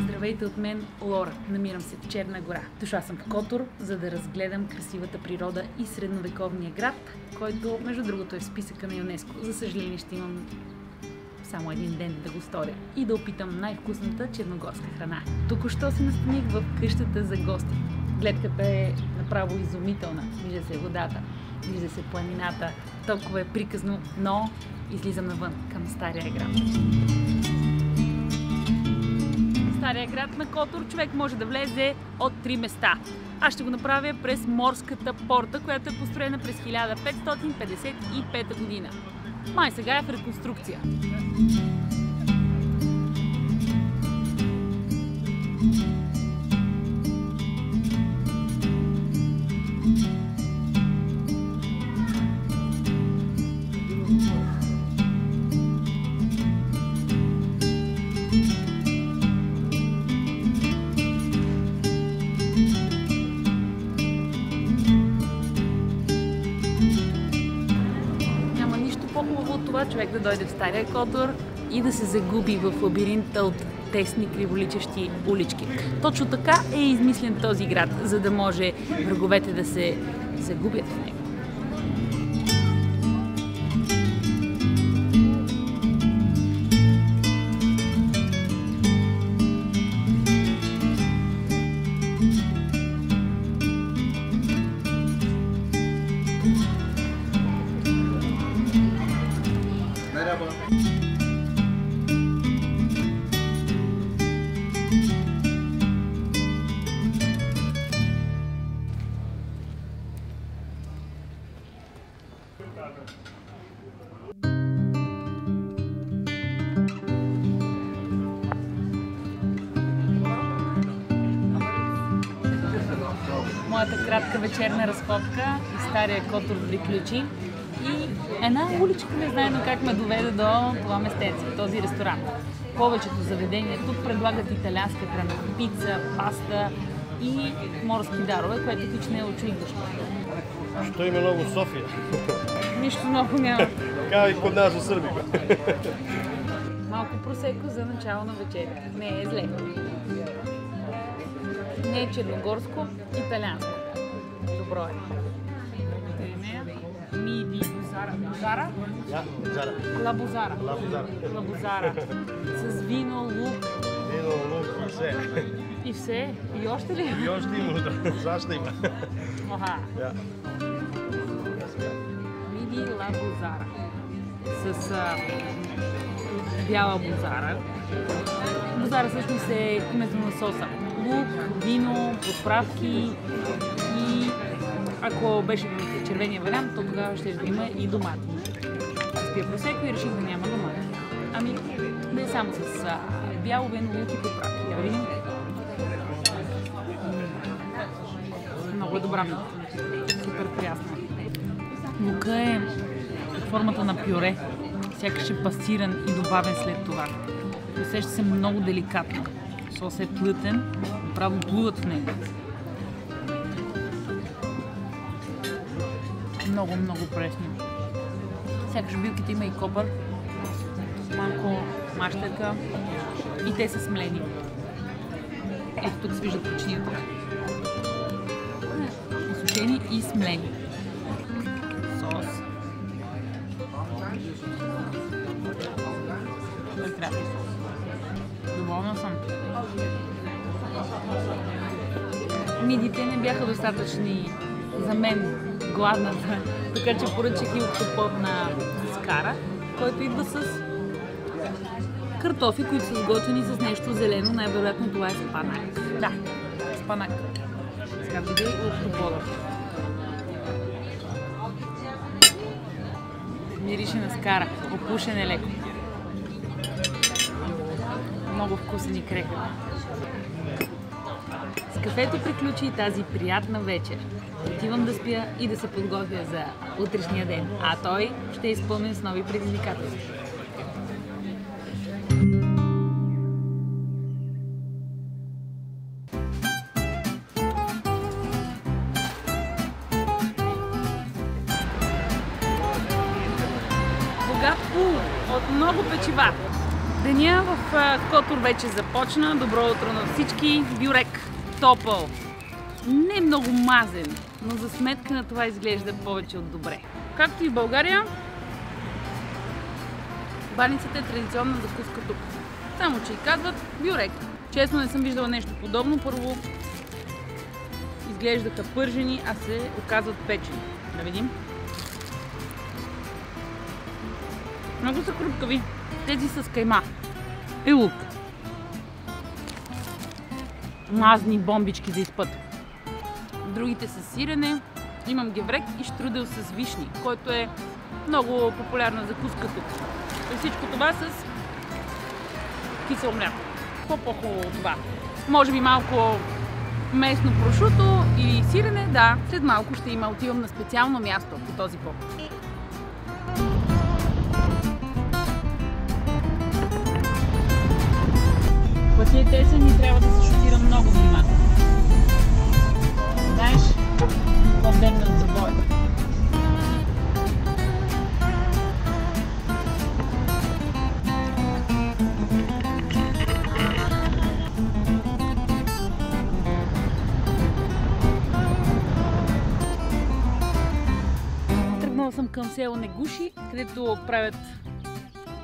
Здравейте от мен, Лора. Намирам се в Черна гора. Дошла съм в Котор, за да разгледам красивата природа и средновековния град, който, между другото, е в списъка на ЮНЕСКО. За съжаление, ще имам само един ден да го сторя и да опитам най-вкусната черногорска храна. Току-що се настаних в къщата за гости. Гледката е направо изумителна. Вижда се водата, вижда се планината. Толкова е приказно, но излизам навън към Стария град. Стария град на Котор човек може да влезе от 3 места. Аз ще го направя през морската порта, която е построена през 1555 година. Май сега е в реконструкция. По-хубаво от това човек да дойде в Стария Котор и да се загуби в лабиринта от тесни, криволичещи улички. Точно така е измислен този град, за да може враговете да се загубят в него. Моята кратка вечерна разходка и Стария Котор приключи и една уличка незнайно как ме доведе до това местенце, този ресторант. Повечето заведения тук предлагат италианска храна, пица, паста и морски дарове, което хич не е очудващо. Що има много в София? Нищо много няма. Така и под нас в Сърбия. Малко просеко за начало на вечеря. Не е зле. Не е черногорско, италианско. Добро е. Миди бузара. Бузара? Да, бузара. Лабузара. Лабузара. Лабузара. С вино, лук. Вино, лук и все. И все? И още ли? И още има, да. Защо има? Аха. Да. Миди лабузара. С бяла бузара. Бузара всъщност е името на соса. Лук, вино, подправки и ако беше червения вариант, то тогава ще има и домати. Аз пия просеко и реших да няма домати. Ами, да е само с бяло вино, лук и подправки. Да видим. Много е добра ми. Супер прясна. Лука е формата на пюре. Сякаш е пасиран и добавен след това. Усеща се много деликатно. Сосът е плътен, направо плуват в него. Много, много пресни. Сякаш в билките има и копър, малко мащерка и те са смлени. Ето тук се виждат печенията. Изсушени и смлени. Сос. Прекрасен сос. Доволна съм. Мидите не бяха достатъчни за мен, гладната, така че поръчах и октопод на скара, който идва с картофи, които са сготвени с нещо зелено. Най-вероятно това е спанак. Да, спанак. Сега видя и октопода. Мирише на скара, опушен е леко. Много вкусен и крехък. С кафето приключи и тази приятна вечер. Отивам да спя и да се подготвя за утрешния ден, а той ще е изпълнен с нови предизвикателства. от много печива. Деня в Котор вече започна. Добро утро на всички. Бюрек топъл. Не много мазен, но за сметка на това изглежда повече от добре. Както и в България, баницата е традиционна закуска тук. Само че и казват бюрек. Честно не съм виждала нещо подобно. Първо изглеждаха пържени, а се оказват печени. Да видим. Много са хрупкави. Тези с кайма и лук. Мазни бомбички за изпът. Другите с сирене. Имам геврек и штрудел с вишни, който е много популярна закуска тук. И всичко това с кисело мляко. По-хубаво от това. Може би малко местно прошуто и сирене, да. След малко ще има. Отивам на специално място по този повод. Пътя е тесен и трябва да се шофира много внимателно. Знаеш, по-ден на забой. Тръгнала съм към село Негуши, където правят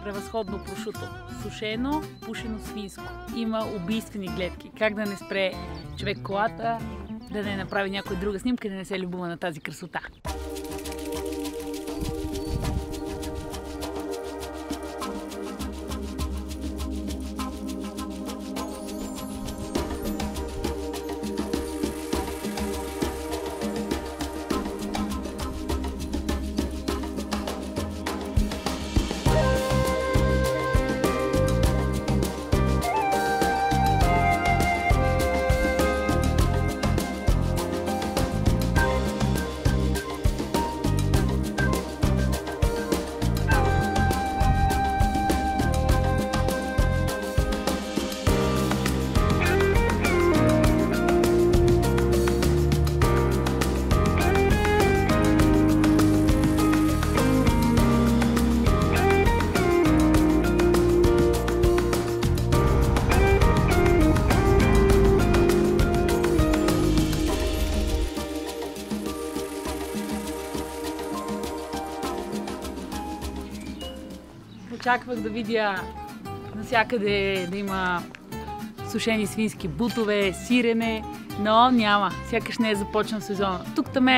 превъзходно прошуто. Сушено, пушено свинско. Има убийствени гледки. Как да не спре човек колата, да не направи някоя друга снимка и да не се любува на тази красота. Очаквах да видя навсякъде да има сушени свински бутове, сирене, но няма. Сякаш не е започнал сезона. Тук-там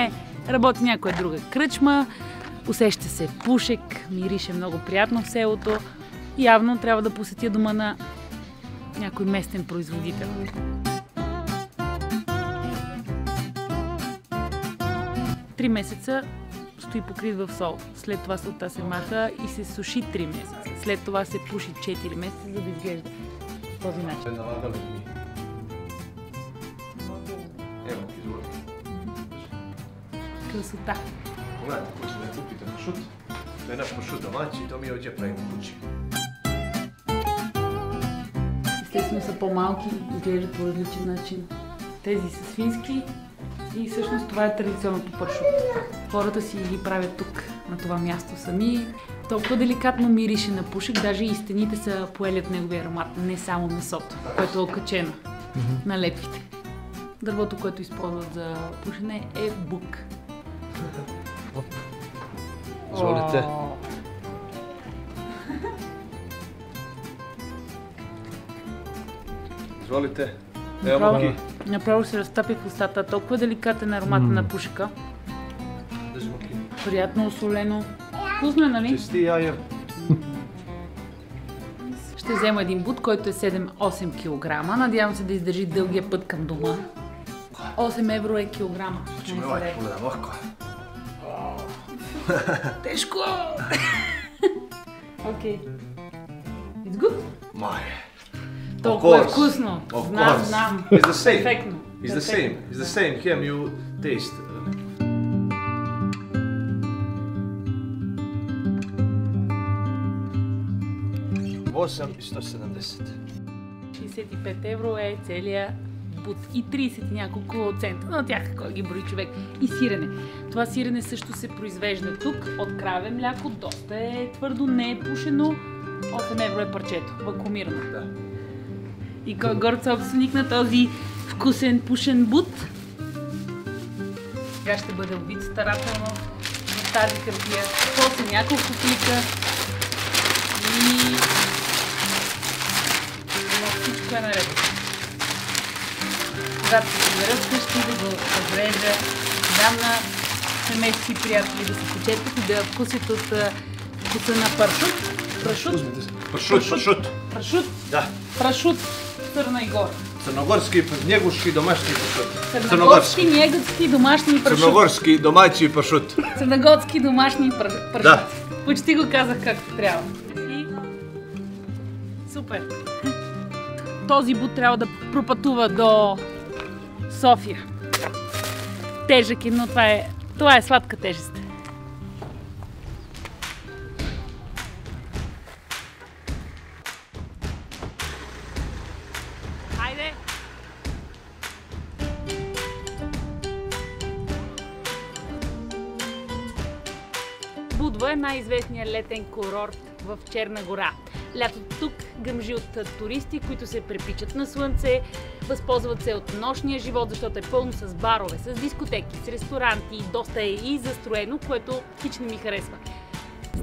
работи някоя друга кръчма, усеща се пушек, мирише много приятно в селото. Явно трябва да посетя дома на някой местен производител. Три месеца стои покрит в сол. След това солта се маха и се суши 3 месеца. След това се пуши 4 месеца, за да изглежда по този начин. Ево, изволи. Красота. Pogledajte koji smo ne kupite pršut. To je naš pršut domaći i to mi ovdje pravimo kući. Естествено са по-малки, изглеждат по различен начин. Тези са свински и всъщност това е традиционното пршут. Хората си ги правят тук, на това място сами. Толкова деликатно мирише на пушек, даже и стените са поели от неговия аромат, не само месото, което е окачено на лепите. Дървото, което използват за пушене е бук. Izvolite. Izvolite. Evo moki. Направо се разтапи в устата. Толкова деликатен аромат на пушека. Drži moki. Приятно осолено. Вкусно е, нали? Чести jaja. Ще взема един бут, който е 7-8 кг. Надявам се да издържи дългия път към дома. 8 евро е килограма. Ćemo ovaj pogledam ovako. Тежко! Окей. It's good? Maj. Толкова е вкусно. Of Знам, course. знам. It's the same. Перфектно. It's the same. It's the same. Here you taste. 8 и 170. 65 евро е целият бут и 30 и няколко цента, на тях кой ги брои човек, и сирене. Това сирене също се произвежда тук от краве мляко, доста е твърдо, не е пушено, 8 евро е парчето, вакуумирано. Да. И кой е горд собственик на този вкусен пушен бут? Сега ще бъде убит старателно в тази хартия. После няколко плика и всичко е наред. Когато се събера вкъщи, да го разрежа, дам на семейството и приятели да се почетат и да вкусят от вкуса на прашут. Да. Прашут. Църна и гора. Църногорски, негушки, домашни пашут. Църногорски, негъцки, домашни прашут. Църногорски, домашни пашут. Църногорски, домашни прашут. Да. Почти го казах както трябва. И... Супер. Този бут трябва да пропътува до София. Тежък е, но това е сладка тежест. Хайде! Будва е най-известният летен курорт в Черна гора. Лятото тук гъмжи от туристи, които се препичат на слънце, възползват се от нощния живот, защото е пълно с барове, с дискотеки, с ресторанти, доста е и застроено, което хич не ми харесва.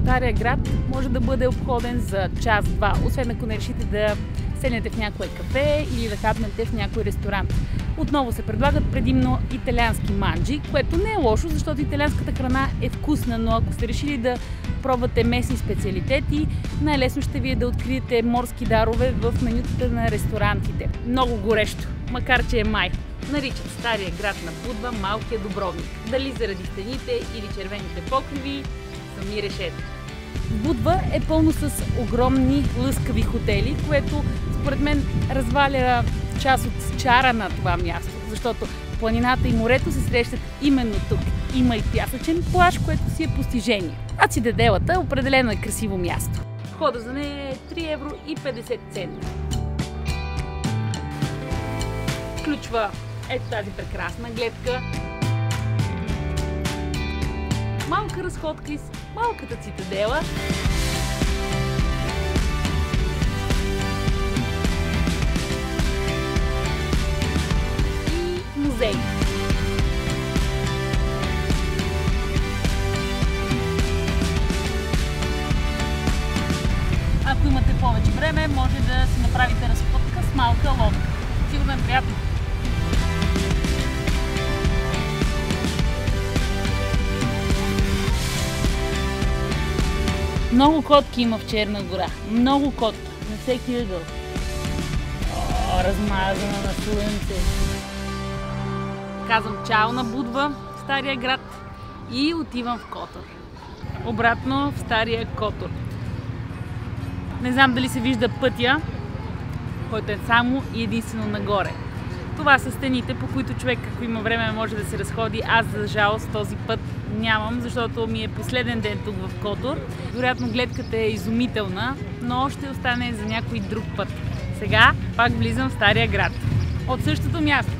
Стария град може да бъде обходен за час-два, освен ако не решите да седнете в някое кафе или да хапнете в някой ресторант. Отново се предлагат предимно италиански манджи, което не е лошо, защото италианската храна е вкусна, но ако сте решили да пробвате местни специалитети, най-лесно ще ви е да откриете морски дарове в менютата на ресторантите. Много горещо, макар че е май. Наричат стария град на Будва малкия Дубровник. Дали заради стените или червените покриви, сами решете. Будва е пълно с огромни лъскави хотели, което според мен разваля част от чара на това място, защото планината и морето се срещат именно тук. Има и пясъчен плаж, което си е постижение. А цитаделата определено е красиво място. Входа за нея е 3 евро и 50 цента. Включва ето тази прекрасна гледка, малка разходка из малката цитадела, и музей. Ако имате повече време, може да си направите разходка с малка лодка. Сигурно е приятно. Много котки има в Черна гора. Много котки. На всеки ъгъл. О, размазана на слънце. Казвам чао на Будва, стария град, и отивам в Котор. Обратно в стария Котор. Не знам дали се вижда пътя, който е само и единствено нагоре. Това са стените, по които човек, ако има време, може да се разходи. Аз, за жалост, този път нямам, защото ми е последен ден тук в Котор. Вероятно гледката е изумителна, но ще остане за някой друг път. Сега пак влизам в стария град. От същото място.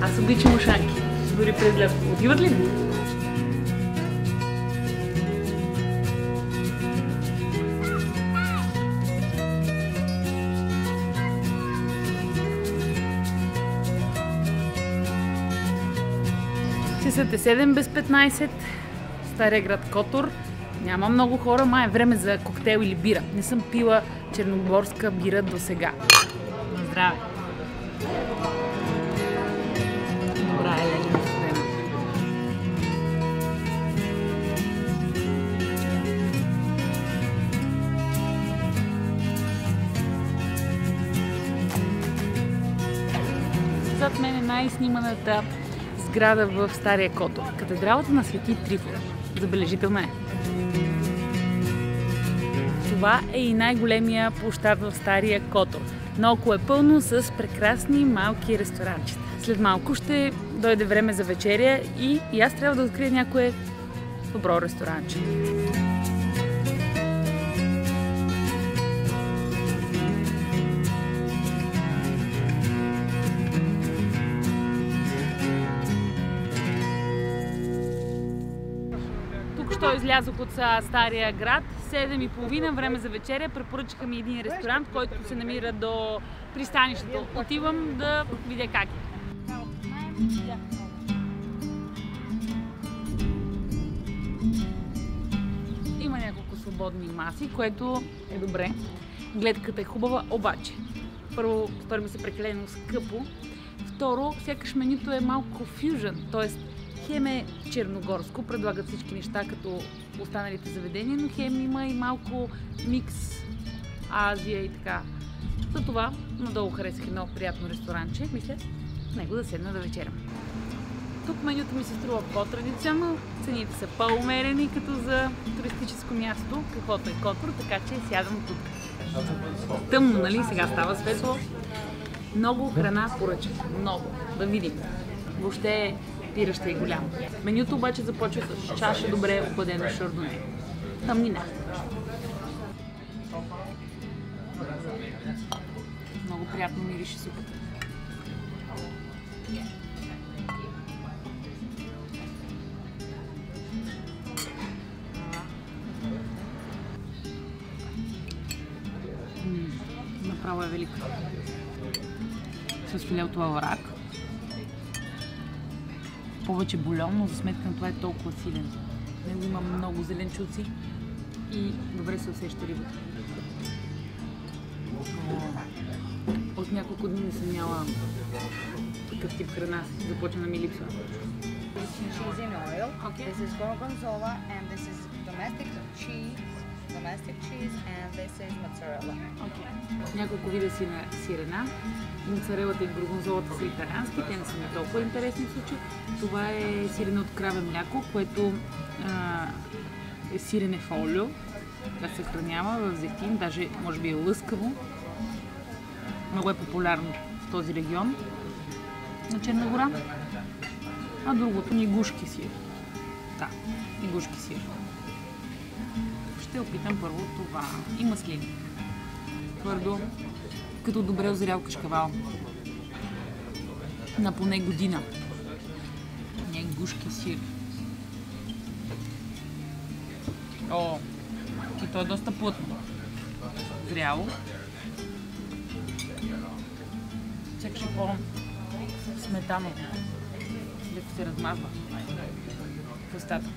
Аз обичам ушанки. Дори през лятото. Отиват ли? Часът е 7 без 15. Стария град Котор. Няма много хора, ма е време за коктейл или бира. Не съм пила черногорска бира до сега. На здраве! Добра е, леги на студена. Зад мен е най-сниманата сграда в Стария Котор. Катедралата на Свети Трифон. Забележителна е. Това е и най-големия площад в Стария Котор. Наоколо е пълно с прекрасни малки ресторанчета. След малко ще дойде време за вечеря и аз трябва да открия някое добро ресторанче. Що излязох от Стария град, 7:30, време за вечеря. Препоръчаха ми един ресторант, който се намира до пристанището. Отивам да видя как е. Има няколко свободни маси, което е добре. Гледката е хубава, обаче първо, стори ми се прекалено скъпо. Второ, сякаш менюто е малко фюжън, т.е. хем е черногорско, предлагат всички неща като останалите заведения, но хем има и малко микс Азия и така. Затова надолу харесах едно приятно ресторанче. Мисля, в него да седна да вечерям. Тук менюто ми се струва по-традиционно, цените са по-умерени като за туристическо място, каквото е Котор, така че сядам тук. Тъмно, нали? Сега става светло. Много храна поръчах. Много. Да видим. Въобще пираща и голямо. Менюто обаче започва с чаша добре охладено шардоне. Тъмнина. Много приятно мирише супата. Направо е велико. С филе от лаврак. Повече бульон, но за сметка на това е толкова силен. В него има много зеленчуци и добре се усеща рибата. От няколко дни не съм яла такъв тип храна. Започна да ми липсва. Cheese in oil. Okay. This is gorgonzola and this is domestic cheese and this is mozzarella. Okay. Няколко вида сирена. Моцарелата и горгонзолата са италиански, те не са ми толкова интересни в случай. Това е сирене от краве мляко, което е сирене в олио. Това се съхранява в зехтин, даже може би е лъскаво. Много е популярно в този регион на Черна гора. А другото ни гушки сир. Да, и гушки сир. Ще опитам първо това. И маслини. Твърдо, като добре озрял кашкавал. На поне година. Не гушки сир. О, и то е доста плътно. Зряло. Сякаш е по-сметано. Леко се размазва в устата.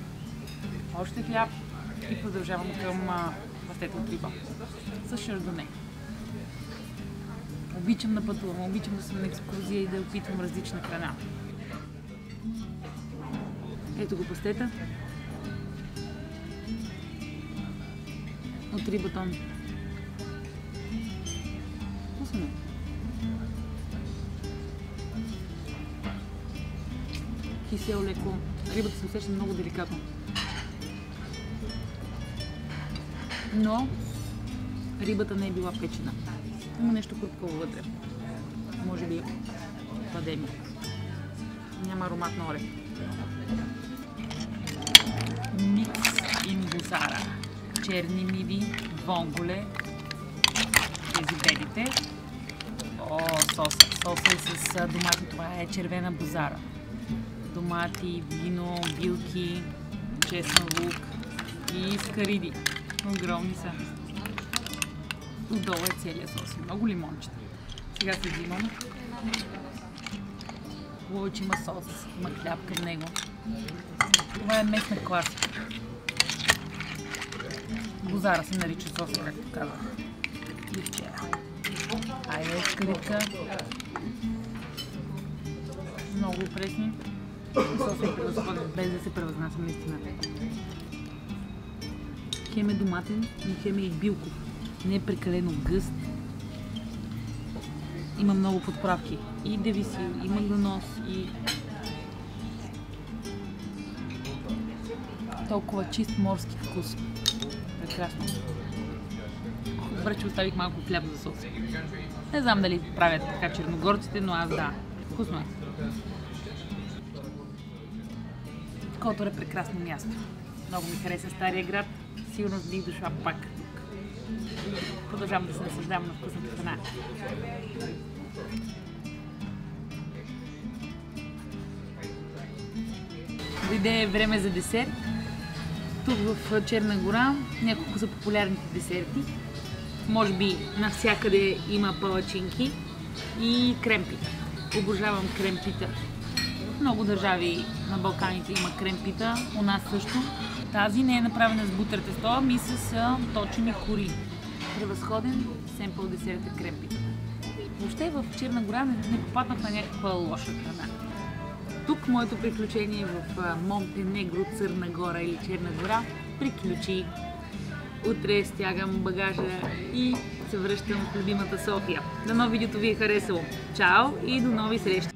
Още хляб и продължавам към пастета от риба с шардоне. Обичам да пътувам, обичам да съм на екскурзия и да опитвам различна храна. Ето го пастета. От рибатон. Вкусно е. Кисело леко. Рибата се усеща много деликатно. Но рибата не е била печена. Има нещо хрупкаво вътре. Може би падеми. Няма аромат на орех. Микс ин бузара. Черни миди, вонголе, тези белите. О, соса. Соса е с домати. Това е червена бузара. Домати, вино, билки, чесън лук и скариди. Огромни са. Отдолу е целият сос. Много лимончета. Сега се взимам. Хубаво, че има сос, има хляб към него. Това е местна класика. Бузара се нарича соса, както казах. И вчера. Айде, скаритка. Много пресни. Соса е превъзходен, без да се превъзнасям наистина. Хем е доматен, но хем е и билков. Не е прекалено гъст. Има много подправки. И девисил, и магланос, и толкова чист морски вкус. Прекрасно. Добре, че оставих малко хляб за сос. Не знам дали правят така черногорците, но аз да. Вкусно е. Котор е прекрасно място. Много ми хареса Стария град. Сигурно бих дошла пак тук. Продължавам да се наслаждавам на вкусната храна. Дойде време за десерт. Тук в Черна гора няколко са популярните десерти. Може би навсякъде има палачинки и кремпита. Обожавам кремпита. В много държави на Балканите има кремпита, у нас също. Тази не е направена с бутер тесто, ами с точени кори. Превъзходен семпъл десерт е кремпита. Въобще в Черна гора не попаднах на някаква лоша храна. Тук моето приключение в Монтенегро, Църна гора или Черна гора приключи. Утре стягам багажа и се връщам в любимата София. Дано видеото ви е харесало. Чао и до нови срещи!